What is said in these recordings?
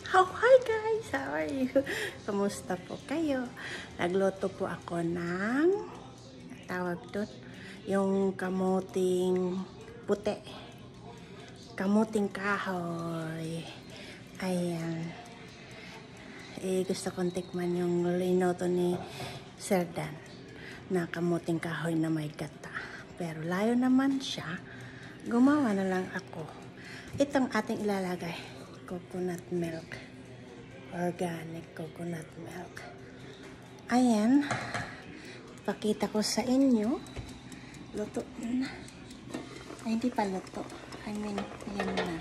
Oh, hi guys! How are you? Kamusta po kayo? Nagluto po ako ng tawag doon, yung kamuting puti. Kamuting kahoy. Ayan. Gusto kong tikman yung linoto ni Sir Dan na kamuting kahoy na may gata. Pero layo naman siya. Gumawa na lang ako. Itong ating ilalagay. Coconut milk. Organic coconut milk. Ayan. Pakita ko sa inyo. Luto na. Ay, hindi pa luto. I mean, yan na.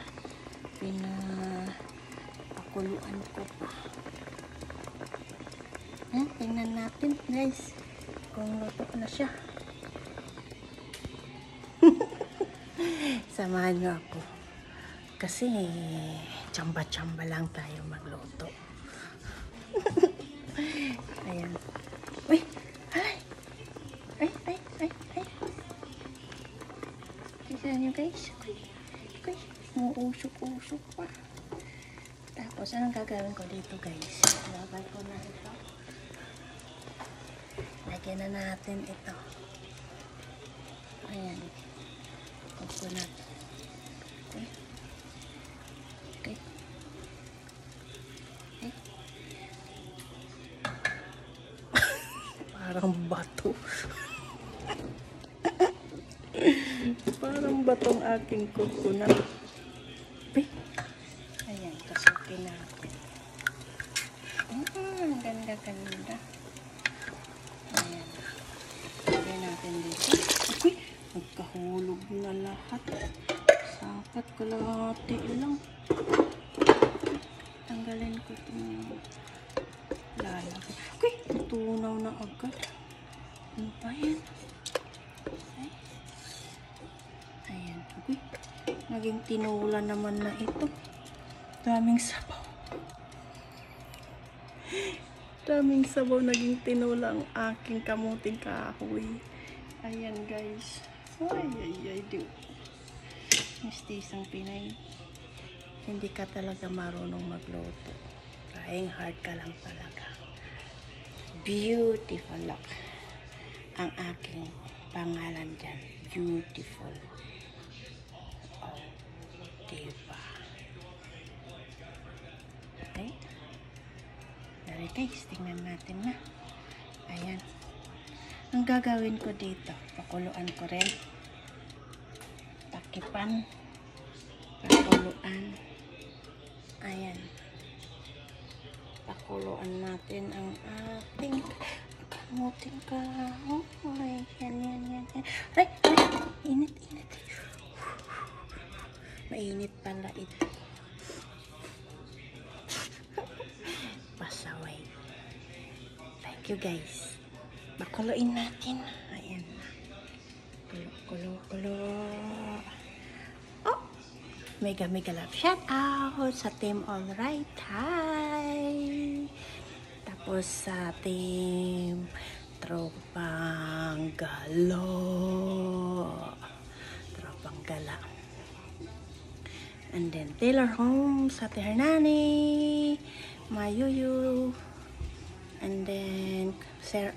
Pinapakuluan ko pa. Ayan, tingnan natin guys. Kung luto na siya. Samahan nyo ako. Kasi, tsamba-tsamba lang tayo magluto. Ayan. Uy! Ay! Ay! Ay! Ay! Ay! Kisa nyo guys. Uy! Muusok-usok pa. Tapos, anong gagawin ko dito guys? Lagay ko na ito. Lagyan na natin ito. Ayan. Coconut. Okay. Okay. Okay. Parang bato. Parang batong aking coconut. Ayan, kasukin natin. Ang ganda-ganda. Ayan. Lagyan natin dito. Uy, nagkahulog na lahat. Sapat kalahati lang. Tanggalin ko itong lalaki. Uy, tunaw na agad. Ano pa yan? Ay. Ayan. Uy, naging tinula naman na ito. Daming sabaw. Daming sabaw, naging tinula ang aking kamuting kahoy. Ayan guys. Ay, di. Mistisang Pinay. Hindi ka talaga marunong magluto. Trying hard ka lang talaga. Beautiful look. Ang aking pangalan dyan. Beautiful. Oh, diba? Okay. Dari guys, tingnan natin na. Ayan. Ang gagawin ko dito, pakuluan ko rin. Takipan. Pakuluan. Ayan. Pakuluan natin ang ating kamuting kahoy. Yan. Ay! Init. Mainit pala ito. Pasaway. Thank you guys. Pakuluin natin. Ayan. Kulo. Oh! Mega love shout out sa team Alright. Hi! Tapos sa team Tropang Gala. And then Taylor Homes, Ate Hernani, Mayuyu, and then Sir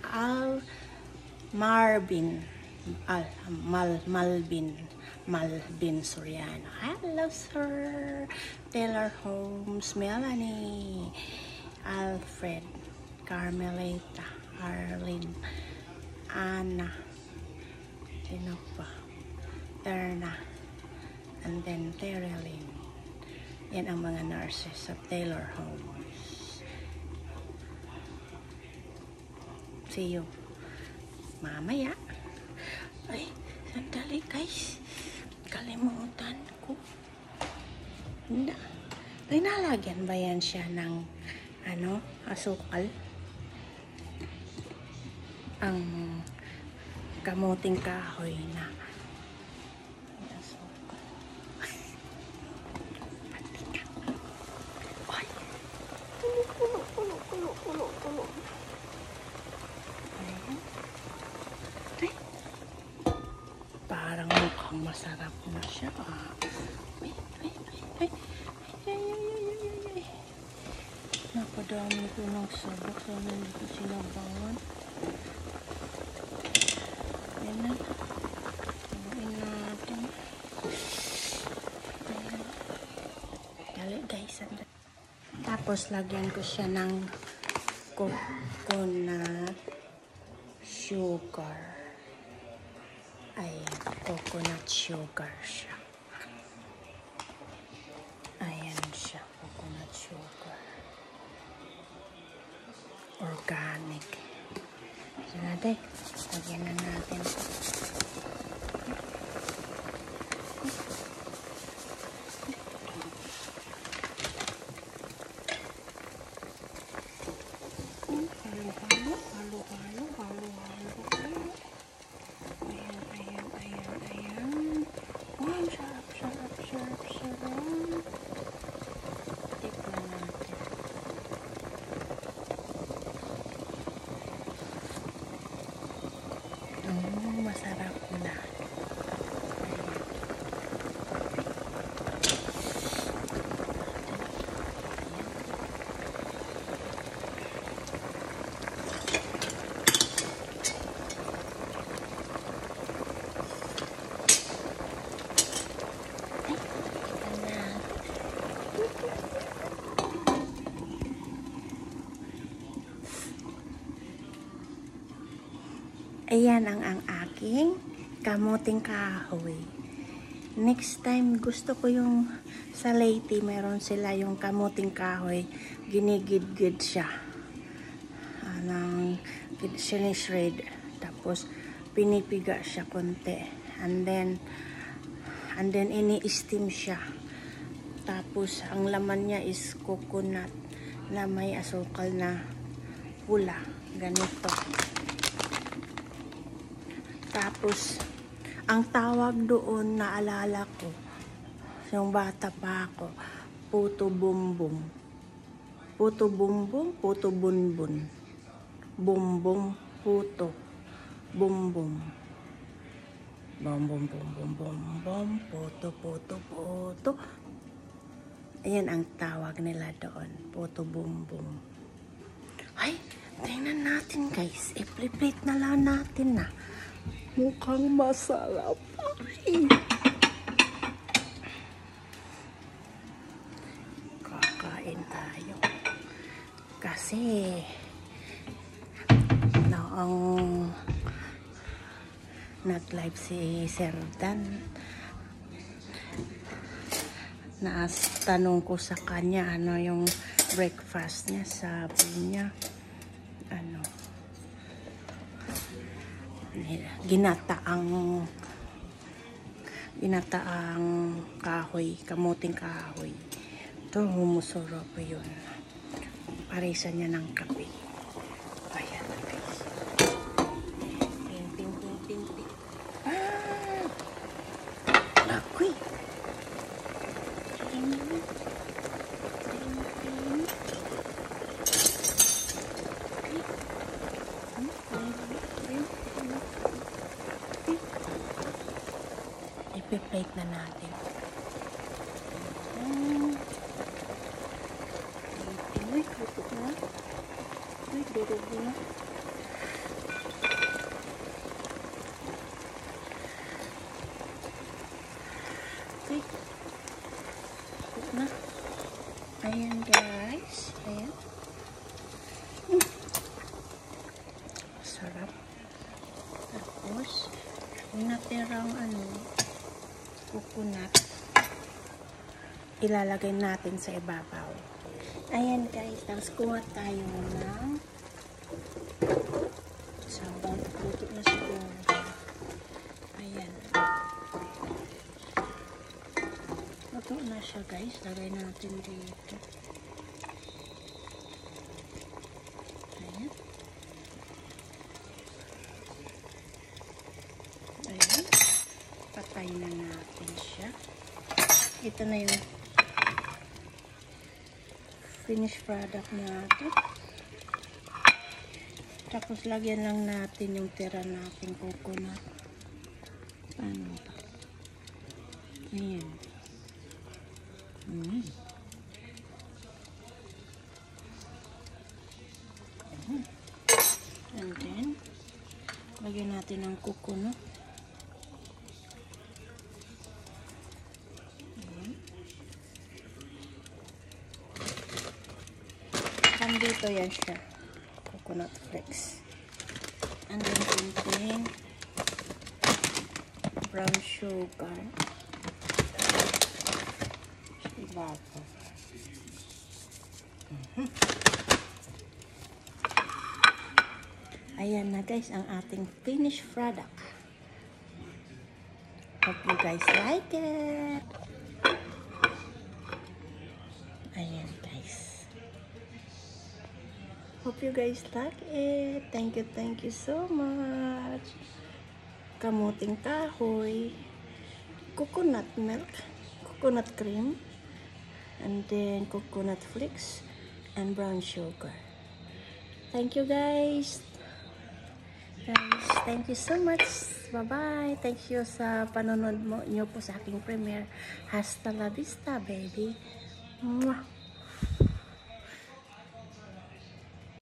Malvin Soriano. Hello sir. Taylor Homes, Melanie, Alfred, Carmelita, Arlene, Anna, sino pa? Erna, and then Terilyn. Yan ang mga nurses sa Taylor Homes. See you mamaya. Ay, sandali guys. Kalimutan ko. Hindi. Nalagyan ba yan siya ng asukal? Ang kamuting kahoy na asukal. Patika. Ay. Pulo. Ayan. Ay. Parang mukhang masarap na siya. Ay. dami ko ng sabak. Sana hindi ko sinabangan. Ayan na. Haluin natin. Ayan. Dali guys. Tapos lagyan ko siya ng coconut sugar. Ayan. Coconut sugar siya. Ayan siya. Coconut sugar. Organic. So natin, lagyan na natin. Halo. Ayan. Oh, sarap. Tikman natin. Masarap na. Ayan ang aking kamuting kahoy. Next time, gusto ko yung sa Leyte, meron sila yung kamuting kahoy. Ginigid-gid siya. Sinishred. Tapos, pinipiga siya konti. And then ini-steam siya. Tapos, ang laman niya is coconut na may asukal na pula. Ganito. Tapos, ang tawag doon, naalala ko, yung bata pa ako, puto bumbum. Puto bumbum, puto bunbun. Bumbum, puto. Bumbum. Bumbum, puto. Ayan ang tawag nila doon, puto bumbum. Ay, tingnan natin guys. I-plate na lang natin na. Mukhang masarap. Ay. Kakain tayo. Kasi noong nag-live si Sir Dan, tanong ko sa kanya ano yung breakfast niya. Sabi niya ginataang kahoy, kamuting kahoy. Ito, humusuro po yun. Parisa niya ng kape. Ayan, guys. Ping. Akoy. I-plate na natin. Uy, luto na. Uy, durog na. Uy, luto na. Ayan guys. Ayan. Sarap. Tapos, yung natirang coconut, ilalagay natin sa ibabaw. Ayan guys, tapos kuha tayo ng sabon. Luto na siguro. Ayan. Luto na siya guys. Lagay natin dito. Ayan. Ayan. Patay na natin siya. Ito na yung finished product natin. Tapos lagyan lang natin yung tira natin coconut. Paano ba? Ayan. natin ang kuko, no? Dito yan siya. Coconut flakes. And then konting brown sugar. Ibabaw. Ayan na guys ang ating finished product. Hope you guys like it. Ayan guys. Hope you guys like it. Thank you so much. Kamuting kahoy, coconut milk, coconut cream, and then coconut flakes and brown sugar. Thank you guys. Thank you so much. Bye-bye. Thank you sa panonood nyo po sa aking premiere. Hasta la vista, baby. Mwah.